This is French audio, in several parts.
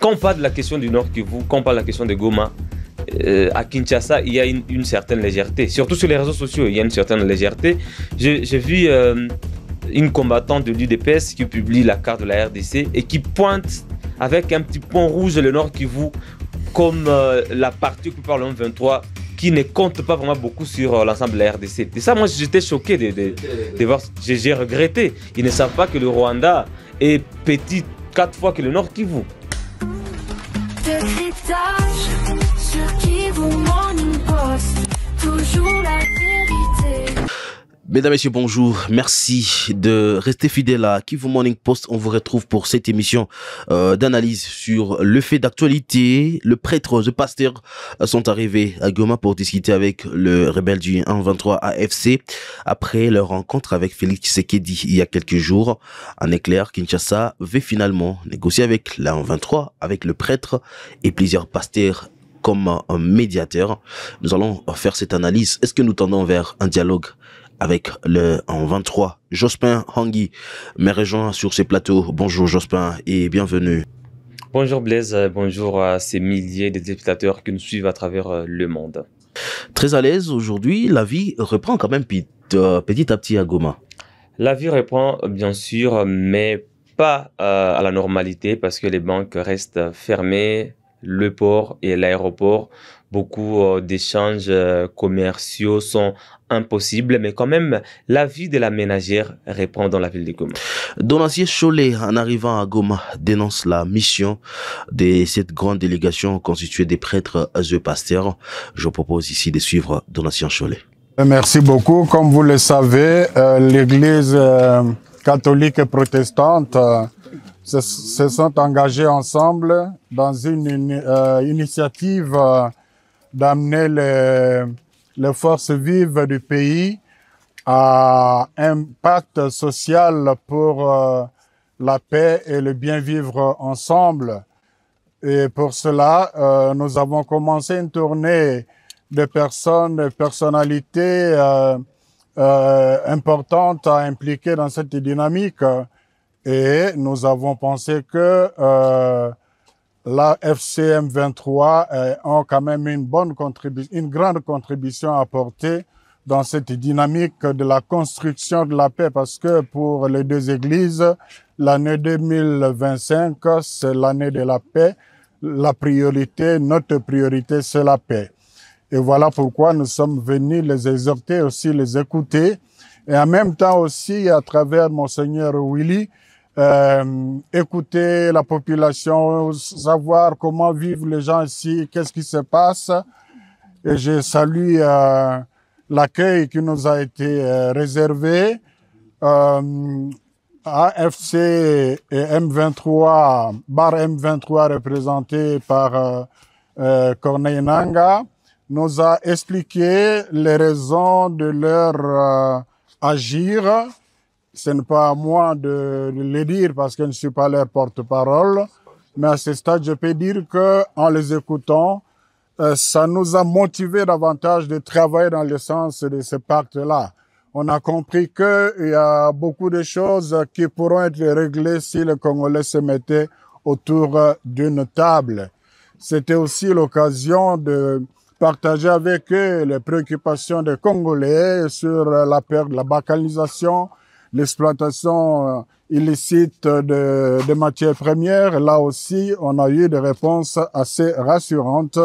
quand on parle de la question du Nord Kivu, quand on parle de la question de Goma, à Kinshasa, il y a une certaine légèreté. Surtout sur les réseaux sociaux, il y a une certaine légèreté. J'ai vu une combattante de l'UDPS qui publie la carte de la RDC et qui pointe avec un petit point rouge le Nord Kivu comme la partie occupée par le M23 qui ne compte pas vraiment beaucoup sur l'ensemble de la RDC. Et ça, moi, j'étais choqué de voir. J'ai regretté. Ils ne savent pas que le Rwanda est petit 4 fois que le Nord Kivu. Décryptage sur Kivu Morning Post, toujours la vérité. Mesdames, Messieurs, bonjour. Merci de rester fidèles à Kivu Morning Post. On vous retrouve pour cette émission d'analyse sur le fait d'actualité. Le prêtre, le pasteur sont arrivés à Goma pour discuter avec le rebelle du 1-23 AFC après leur rencontre avec Félix Tshisekedi il y a quelques jours. En éclair, Kinshasa veut finalement négocier avec la 1-23, avec le prêtre et plusieurs pasteurs comme un médiateur. Nous allons faire cette analyse. Est-ce que nous tendons vers un dialogue avec le 23 Jospin Hangui me rejoint sur ces plateaux. Bonjour Jospin et bienvenue. Bonjour Blaise, bonjour à ces milliers de téléspectateurs qui nous suivent à travers le monde. Très à l'aise aujourd'hui, la vie reprend quand même petit à petit à Goma. La vie reprend bien sûr, mais pas à la normalité parce que les banques restent fermées, le port et l'aéroport. Beaucoup d'échanges commerciaux sont impossibles, mais quand même, la vie de la ménagère reprend dans la ville de Goma. Donatien Cholet, en arrivant à Goma, dénonce la mission de cette grande délégation constituée des prêtres et pasteurs. Je propose ici de suivre Donatien Cholet. Merci beaucoup. Comme vous le savez, l'Église catholique et protestante se sont engagés ensemble dans une initiative d'amener les forces vives du pays à un pacte social pour la paix et le bien vivre ensemble. Et pour cela, nous avons commencé une tournée de personnalités importantes à impliquer dans cette dynamique. Et nous avons pensé que la FCM 23 ont quand même une grande contribution à apporter dans cette dynamique de la construction de la paix, parce que pour les deux églises, l'année 2025, c'est l'année de la paix. La priorité, notre priorité, c'est la paix. Et voilà pourquoi nous sommes venus les exhorter, aussi les écouter, et en même temps aussi, à travers Monseigneur Willy, écouter la population, savoir comment vivent les gens ici, qu'est-ce qui se passe. Et je salue l'accueil qui nous a été réservé. AFC et M23, bar M23 représenté par Corneille Nanga, nous a expliqué les raisons de leur agir. Ce n'est pas à moi de le dire parce que je ne suis pas leur porte-parole, mais à ce stade, je peux dire que en les écoutant, ça nous a motivé davantage de travailler dans le sens de ce pacte-là. On a compris qu'il y a beaucoup de choses qui pourront être réglées si les Congolais se mettaient autour d'une table. C'était aussi l'occasion de partager avec eux les préoccupations des Congolais sur la perte de la balkanisation, l'exploitation illicite de matières premières. Là aussi, on a eu des réponses assez rassurantes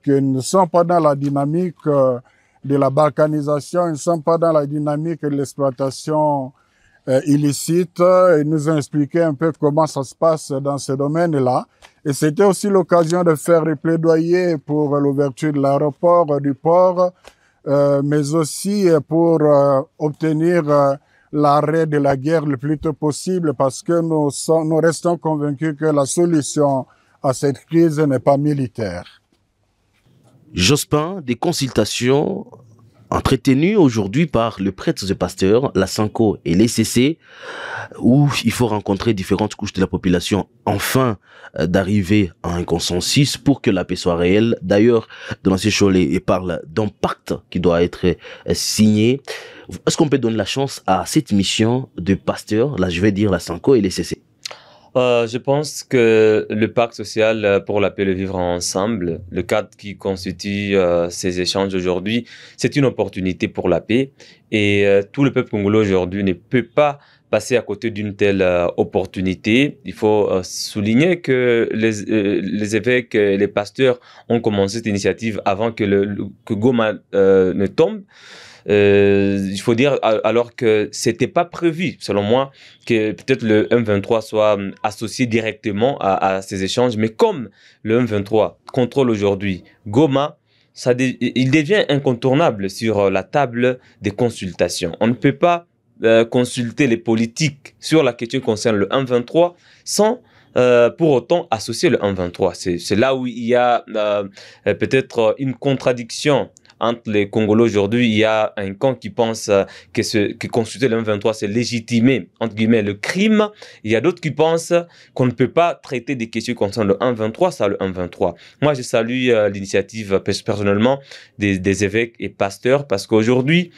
qui ne sont pas dans la dynamique de la balkanisation, ils ne sont pas dans la dynamique de l'exploitation illicite. Ils nous ont expliqué un peu comment ça se passe dans ce domaine-là. Et c'était aussi l'occasion de faire des plaidoyers pour l'ouverture de l'aéroport, du port, mais aussi pour obtenir l'arrêt de la guerre le plus tôt possible, parce que nous restons convaincus que la solution à cette crise n'est pas militaire. Jospin, des consultations entretenues aujourd'hui par le prêtre et pasteur, la Sanko et l'ECC, où il faut rencontrer différentes couches de la population, enfin d'arriver à un consensus pour que la paix soit réelle. D'ailleurs, Donatien Cholet parle d'un pacte qui doit être signé. Est-ce qu'on peut donner la chance à cette mission de pasteur, là je vais dire la Sanko et l'ECC? Je pense que le pacte social pour la paix et le vivre ensemble, le cadre qui constitue ces échanges aujourd'hui, c'est une opportunité pour la paix. Et tout le peuple congolais aujourd'hui ne peut pas passer à côté d'une telle opportunité. Il faut souligner que les évêques et les pasteurs ont commencé cette initiative avant que Goma ne tombe. Il faut dire alors que c'était pas prévu, selon moi, que peut-être le M23 soit associé directement à ces échanges. Mais comme le M23 contrôle aujourd'hui Goma, il devient incontournable sur la table des consultations. On ne peut pas consulter les politiques sur la question qui concerne le M23 sans pour autant associer le M23. C'est là où il y a peut-être une contradiction entre les Congolais aujourd'hui. Il y a un camp qui pense que consulter le M23, c'est légitimer, entre guillemets, le crime. Il y a d'autres qui pensent qu'on ne peut pas traiter des questions concernant le M23, ça le M23. Moi, je salue l'initiative personnellement des évêques et pasteurs parce qu'aujourd'hui,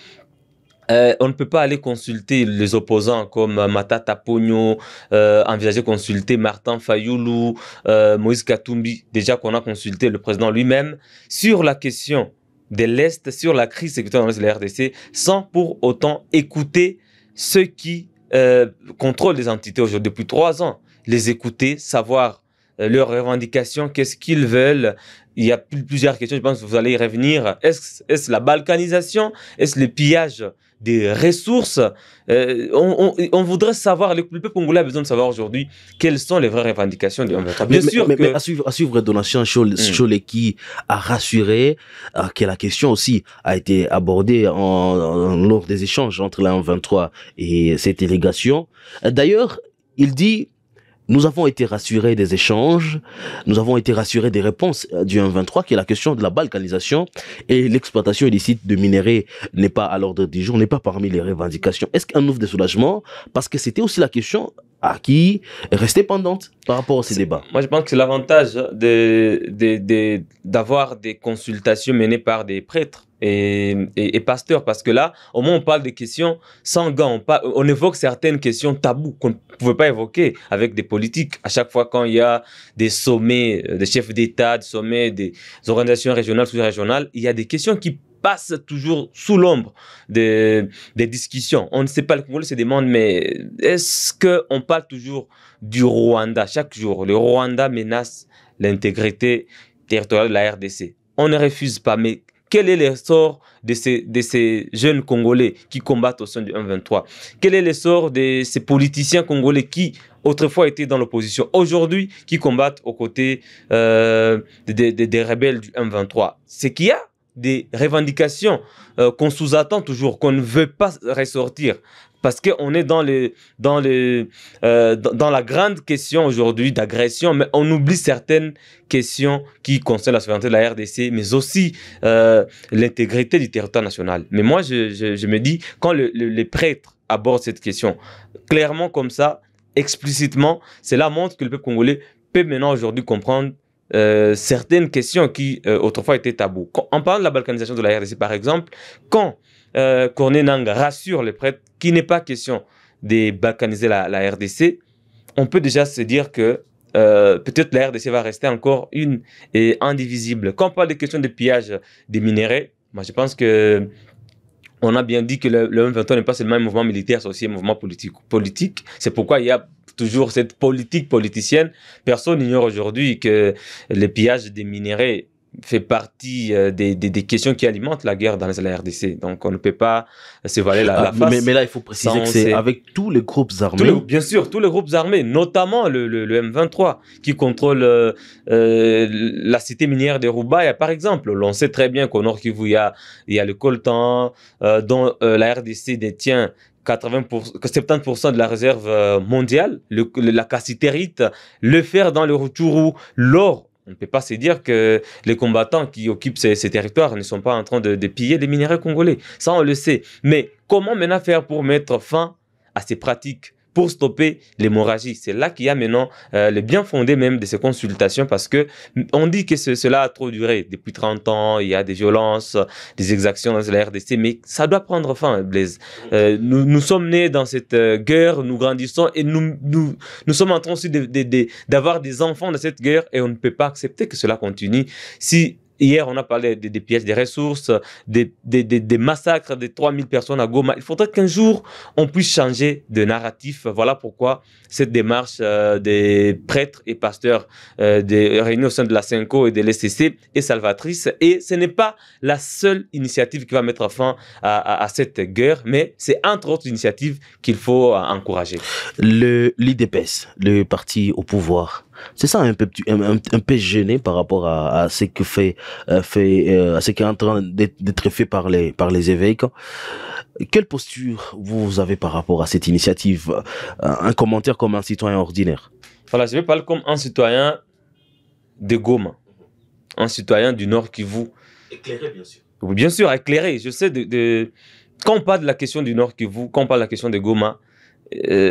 on ne peut pas aller consulter les opposants comme Matata Pogno, envisager consulter Martin Fayoulou, Moïse Katumbi, déjà qu'on a consulté le président lui-même, sur la question de l'Est, sur la crise sécuritaire dans la RDC, sans pour autant écouter ceux qui contrôlent les entités aujourd'hui depuis 3 ans. Les écouter, savoir leurs revendications, qu'est-ce qu'ils veulent. Il y a plusieurs questions, je pense que vous allez y revenir. Est-ce la balkanisation? Est-ce le pillage des ressources? On voudrait savoir, le peuple congolais a besoin de savoir aujourd'hui quelles sont les vraies revendications du M23. Bien sûr mais à suivre Donatien Cholet qui a rassuré que la question aussi a été abordée lors des échanges entre la M23 et cette délégation. D'ailleurs, il dit: nous avons été rassurés des échanges, nous avons été rassurés des réponses du M23, qui est la question de la balkanisation et l'exploitation illicite de minerais n'est pas à l'ordre du jour, n'est pas parmi les revendications. Est-ce qu'un ouvre des soulagements? Parce que c'était aussi la question qui restait pendante par rapport à ces débats. Moi, je pense que c'est l'avantage d'avoir des consultations menées par des prêtres et pasteurs, parce que là, au moins, on parle des questions sans gants. On évoque certaines questions tabous qu'on ne pouvait pas évoquer avec des politiques. À chaque fois, quand il y a des sommets des chefs d'État, des sommets des organisations régionales, sous-régionales, il y a des questions qui passent toujours sous l'ombre des discussions. On ne sait pas, le Congolais se demande, mais est-ce qu'on parle toujours du Rwanda? Chaque jour, le Rwanda menace l'intégrité territoriale de la RDC. On ne refuse pas, mais quel est le sort de ces jeunes Congolais qui combattent au sein du M23? Quel est le sort de ces politiciens congolais qui autrefois étaient dans l'opposition, aujourd'hui qui combattent aux côtés des rebelles du M23? C'est qu'il y a des revendications qu'on sous-attend toujours, qu'on ne veut pas ressortir. Parce qu'on est dans la grande question aujourd'hui d'agression, mais on oublie certaines questions qui concernent la souveraineté de la RDC, mais aussi l'intégrité du territoire national. Mais moi, je me dis, quand les prêtres abordent cette question, clairement comme ça, explicitement, cela montre que le peuple congolais peut maintenant aujourd'hui comprendre certaines questions qui autrefois étaient tabous. En parlant de la balkanisation de la RDC, par exemple, quand Corneille Nangaa rassure les prêtres qu'il n'est pas question de balkaniser la RDC, on peut déjà se dire que peut-être la RDC va rester encore une et indivisible. Quand on parle des questions de pillage des minéraux, moi je pense que on a bien dit que le M23 n'est pas seulement un mouvement militaire, c'est aussi un mouvement politique. C'est pourquoi il y a toujours cette politique politicienne. Personne n'ignore aujourd'hui que le pillage des minéraux fait partie des questions qui alimentent la guerre dans la RDC. Donc on ne peut pas se voiler la face. Mais là, il faut préciser que c'est avec tous les groupes armés. Bien sûr, tous les groupes armés, notamment le M23, qui contrôle la cité minière de Roubaïa, par exemple. On sait très bien qu'au Nord Kivu, il y a le coltan, dont la RDC détient 70% de la réserve mondiale, la cassitérite, le fer dans le Rutshuru, l'or. On ne peut pas se dire que les combattants qui occupent ces territoires ne sont pas en train de piller des minéraux congolais. Ça, on le sait. Mais comment maintenant faire pour mettre fin à ces pratiques pour stopper l'hémorragie. C'est là qu'il y a maintenant le bien fondé même de ces consultations parce que on dit que cela a trop duré. Depuis 30 ans, il y a des violences, des exactions dans la RDC, mais ça doit prendre fin, Blaise. Nous sommes nés dans cette guerre, nous grandissons et nous sommes en train aussi d'avoir des enfants dans cette guerre et on ne peut pas accepter que cela continue. Si hier, on a parlé des pièges des ressources, des massacres de 3000 personnes à Goma. Il faudrait qu'un jour, on puisse changer de narratif. Voilà pourquoi cette démarche des prêtres et pasteurs des réunis au sein de la CENCO et de l'SCC est salvatrice. Et ce n'est pas la seule initiative qui va mettre fin à cette guerre, mais c'est entre autres initiatives qu'il faut encourager. L'IDPS, le parti au pouvoir, c'est ça un peu gêné par rapport à ce que à ce qui est en train d'être fait par les évêques. Quelle posture vous avez par rapport à cette initiative? Un commentaire comme un citoyen ordinaire. Voilà, je vais parler comme un citoyen de Goma, un citoyen du Nord Kivu. Éclairé, bien sûr. Oui, bien sûr, éclairé. Je sais quand on parle de la question du Nord Kivu, quand on parle de la question de Goma,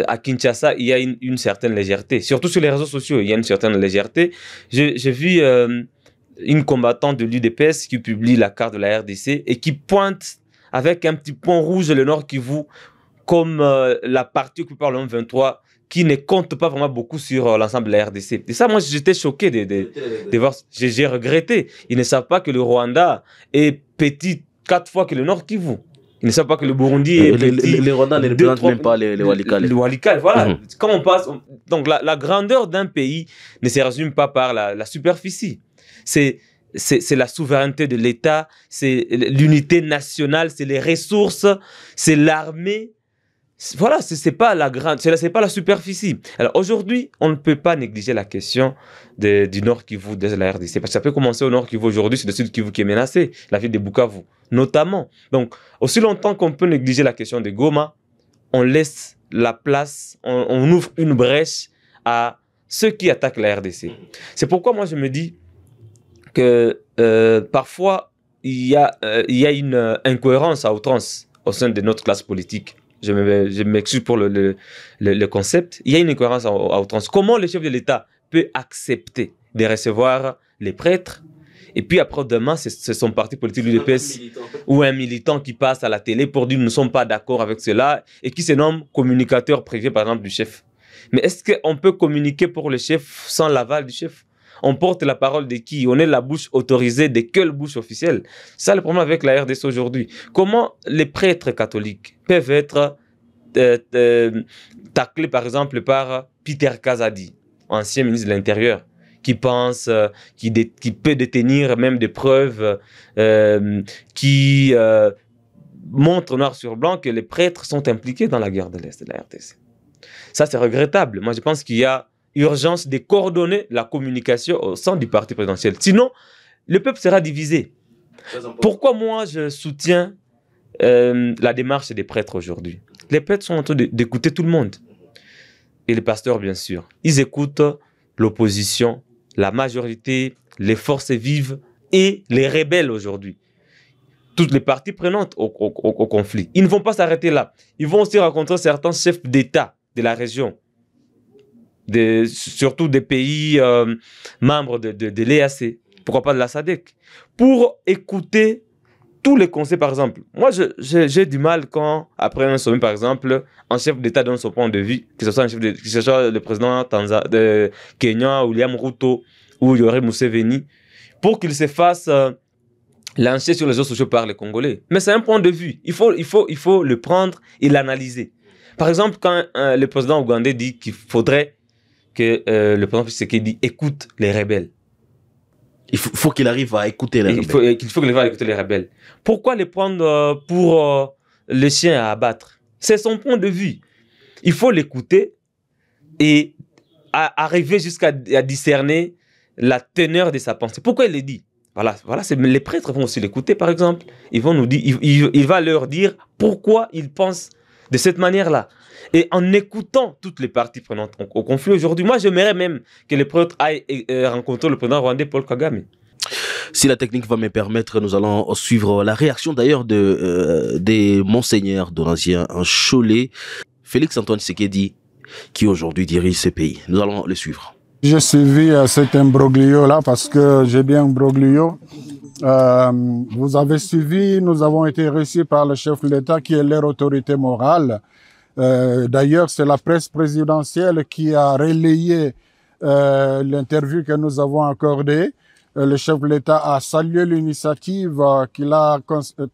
à Kinshasa, il y a une certaine légèreté. Surtout sur les réseaux sociaux, il y a une certaine légèreté. J'ai vu une combattante de l'UDPS qui publie la carte de la RDC et qui pointe avec un petit point rouge le Nord Kivu comme la partie occupée par le M23 qui ne compte pas vraiment beaucoup sur l'ensemble de la RDC. Et ça, moi, j'étais choqué de voir. J'ai regretté. Ils ne savent pas que le Rwanda est petit 4 fois que le Nord Kivu. Ils ne savent pas que le Burundi est petit. Les Rwandais ne représentent même pas les Walikale. Les Walikale, voilà. Quand on passe... Donc, la grandeur d'un pays ne se résume pas par la superficie. C'est la souveraineté de l'État, c'est l'unité nationale, c'est les ressources, c'est l'armée. Voilà, c'est pas la superficie. Alors aujourd'hui, on ne peut pas négliger la question du Nord Kivu, de la RDC, parce que ça peut commencer au Nord Kivu aujourd'hui, c'est le Sud Kivu qui est menacé, la ville de Bukavu, notamment. Donc, aussi longtemps qu'on peut négliger la question de Goma, on laisse la place, on ouvre une brèche à ceux qui attaquent la RDC. C'est pourquoi moi je me dis que parfois il y a une incohérence à outrance au sein de notre classe politique. Je m'excuse pour le concept. Il y a une incohérence à outrance. Comment le chef de l'État peut accepter de recevoir les prêtres et puis après demain, c'est son parti politique, l'UDPS, ou un militant qui passe à la télé pour dire nous ne sommes pas d'accord avec cela et qui se nomme communicateur privé par exemple du chef. Mais est-ce qu'on peut communiquer pour le chef sans l'aval du chef? On porte la parole de qui? On est la bouche autorisée de quelle bouche officielle? C'est ça le problème avec la RDC aujourd'hui. Comment les prêtres catholiques peuvent être taclés par exemple par Peter Kazadi, ancien ministre de l'Intérieur, qui pense, qui peut détenir même des preuves qui montrent noir sur blanc que les prêtres sont impliqués dans la guerre de l'Est de la RDC. Ça c'est regrettable. Moi je pense qu'il y a urgence de coordonner la communication au sein du parti présidentiel. Sinon, le peuple sera divisé. Pourquoi moi je soutiens la démarche des prêtres aujourd'hui? Les prêtres sont en train d'écouter tout le monde. Et les pasteurs, bien sûr. Ils écoutent l'opposition, la majorité, les forces vives et les rebelles aujourd'hui. Toutes les parties prenantes au conflit. Ils ne vont pas s'arrêter là. Ils vont aussi rencontrer certains chefs d'État de la région. Surtout des pays membres de l'EAC, pourquoi pas de la SADC, pour écouter tous les conseils, par exemple. Moi, j'ai du mal quand, après un sommet, par exemple, un chef d'État donne son point de vue, que ce soit le président de Kenya, William Ruto, ou Yoweri Museveni, pour qu'il se fasse lancer sur les réseaux sociaux par les Congolais. Mais c'est un point de vue. Il faut le prendre et l'analyser. Par exemple, quand le président ougandais dit qu'il faudrait que le président Tshisekedi écoute les rebelles. Il faut qu'il arrive à écouter les rebelles. Il faut qu'il arrive à écouter les rebelles. Pourquoi les prendre pour les chiens à abattre? C'est son point de vue. Il faut l'écouter et arriver jusqu'à discerner la teneur de sa pensée. Pourquoi il le dit? Voilà, les prêtres vont aussi l'écouter, par exemple. Ils vont nous dire, il va leur dire pourquoi ils pensent de cette manière-là. Et en écoutant toutes les parties prenantes au conflit aujourd'hui, moi j'aimerais même que les prêtres aillent rencontrer le président rwandais Paul Kagame. Si la technique va me permettre, nous allons suivre la réaction d'ailleurs des monseigneurs donatien en Cholet. Félix Antoine Tshisekedi qui aujourd'hui dirige ces pays. Nous allons le suivre. J'ai suivi cet imbroglio-là parce que j'ai bien imbroglio. Vous avez suivi, nous avons été reçus par le chef de l'État qui est leur autorité morale. D'ailleurs, c'est la presse présidentielle qui a relayé l'interview que nous avons accordée. Le chef de l'État a salué l'initiative qu'il a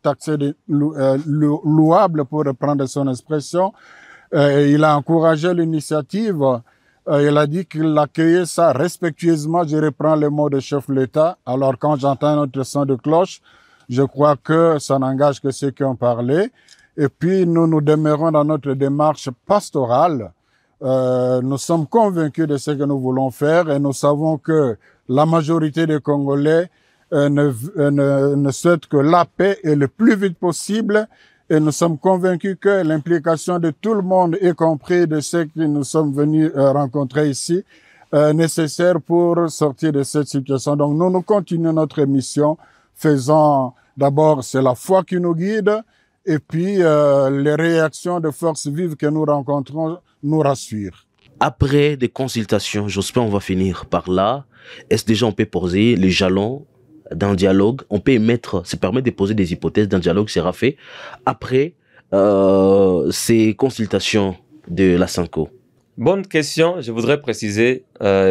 taxée de louable pour reprendre son expression. Il a encouragé l'initiative. Il a dit qu'il accueillait ça respectueusement. Je reprends le mot de chef de l'État. Alors, quand j'entends notre son de cloche, je crois que ça n'engage que ceux qui ont parlé. Et puis, nous demeurons dans notre démarche pastorale. Nous sommes convaincus de ce que nous voulons faire et nous savons que la majorité des Congolais ne souhaitent que la paix et le plus vite possible. Et nous sommes convaincus que l'implication de tout le monde, y compris de ceux que nous sommes venus rencontrer ici, est nécessaire pour sortir de cette situation. Donc nous continuons notre mission, faisant d'abord, c'est la foi qui nous guide, et puis les réactions de forces vives que nous rencontrons nous rassurent. Après des consultations, j'espère on va finir par là. Est-ce déjà on peut poser les jalons d'un dialogue? On peut émettre, se permettre de poser des hypothèses d'un dialogue sera fait après ces consultations de la SENCO. Bonne question. Je voudrais préciser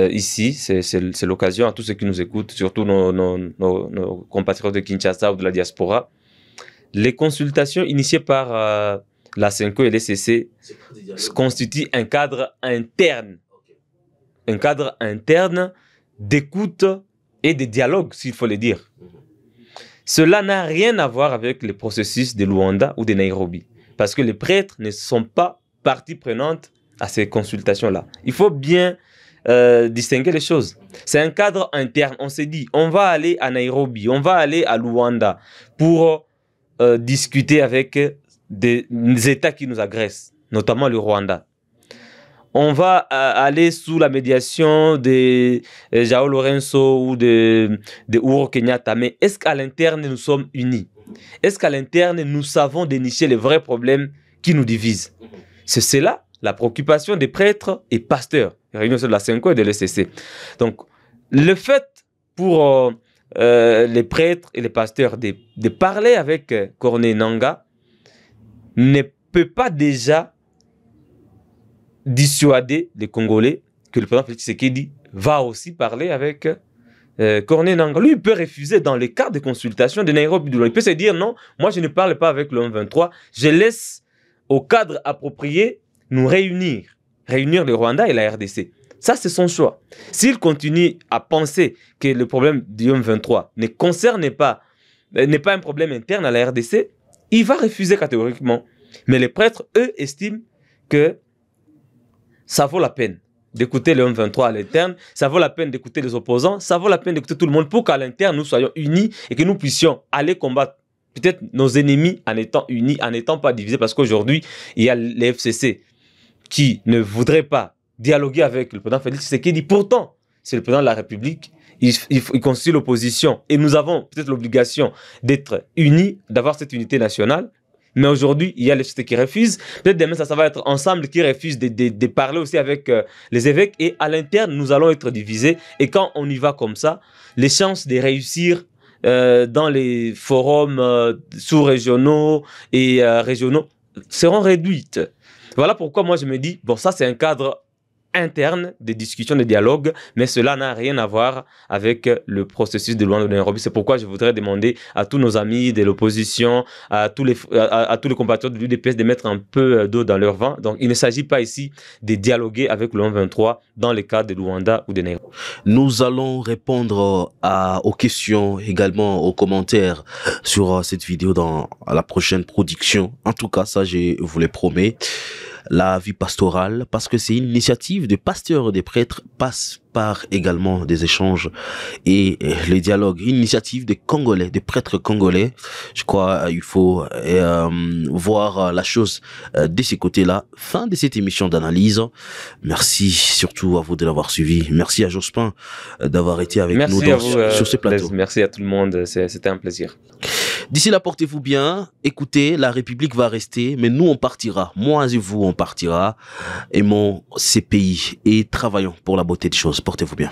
ici, c'est l'occasion à tous ceux qui nous écoutent, surtout nos compatriotes de Kinshasa ou de la diaspora. Les consultations initiées par la SENCO et l'ECC constituent un cadre interne. Un cadre interne d'écoute et de dialogue, s'il faut le dire. Cela n'a rien à voir avec le processus de Luanda ou de Nairobi. Parce que les prêtres ne sont pas partie prenante à ces consultations-là. Il faut bien distinguer les choses. C'est un cadre interne. On s'est dit, on va aller à Nairobi, on va aller à Luanda pour discuter avec des États qui nous agressent, notamment le Rwanda. On va aller sous la médiation de João Lourenço ou de Uhuru Kenyatta. Mais est-ce qu'à l'interne, nous sommes unis? Est-ce qu'à l'interne, nous savons dénicher les vrais problèmes qui nous divisent? C'est là la préoccupation des prêtres et pasteurs, réunion de la SENCO et de l'ECC. Donc, le fait pour les prêtres et les pasteurs de parler avec Corneille Nangaa ne peut pas déjà dissuader les Congolais que le président Félix Tshisekedi va aussi parler avec Corneille Nangaa. Lui, il peut refuser dans les cas de consultation de Nairobi. Il peut se dire non, moi je ne parle pas avec le 1-23, je laisse au cadre approprié nous réunir le Rwanda et la RDC. Ça, c'est son choix. S'il continue à penser que le problème du 1-23 ne concerne pas, n'est pas un problème interne à la RDC, il va refuser catégoriquement. Mais les prêtres, eux, estiment que ça vaut la peine d'écouter le 1-23 à l'interne, ça vaut la peine d'écouter les opposants, ça vaut la peine d'écouter tout le monde pour qu'à l'interne, nous soyons unis et que nous puissions aller combattre peut-être nos ennemis en étant unis, en n'étant pas divisés, parce qu'aujourd'hui, il y a les FCC qui ne voudraient pas dialoguer avec le président Félix Tshisekedi. Pourtant, c'est le président de la République, il constitue l'opposition et nous avons peut-être l'obligation d'être unis, d'avoir cette unité nationale. Mais aujourd'hui, il y a les sociétés qui refusent. Peut-être demain, ça va être ensemble qui refusent de parler aussi avec les évêques. Et à l'interne, nous allons être divisés. Et quand on y va comme ça, les chances de réussir dans les forums sous-régionaux et régionaux seront réduites. Voilà pourquoi moi je me dis, bon, ça c'est un cadre interne des discussions, de dialogue, mais cela n'a rien à voir avec le processus de Luanda de Nairobi. C'est pourquoi je voudrais demander à tous nos amis de l'opposition, à tous les compatriotes de l'UDPS de mettre un peu d'eau dans leur vin. Donc il ne s'agit pas ici de dialoguer avec le 1-23 dans les cas de Luanda ou de Nairobi. Nous allons répondre aux questions, également aux commentaires sur cette vidéo dans la prochaine production. En tout cas, ça je vous le promets. La vie pastorale, parce que c'est une initiative de pasteurs et des prêtres, passe par également des échanges et les dialogues. Une initiative des Congolais, des prêtres congolais. Je crois il faut voir la chose de ces côtés-là. Fin de cette émission d'analyse. Merci surtout à vous de l'avoir suivi. Merci à Jospin d'avoir été avec nous sur ce plateau. Merci à tout le monde, c'était un plaisir. D'ici là, portez-vous bien. Écoutez, la République va rester, mais nous, on partira. Moi et vous, on partira. Aimons ces pays et travaillons pour la beauté des choses. Portez-vous bien.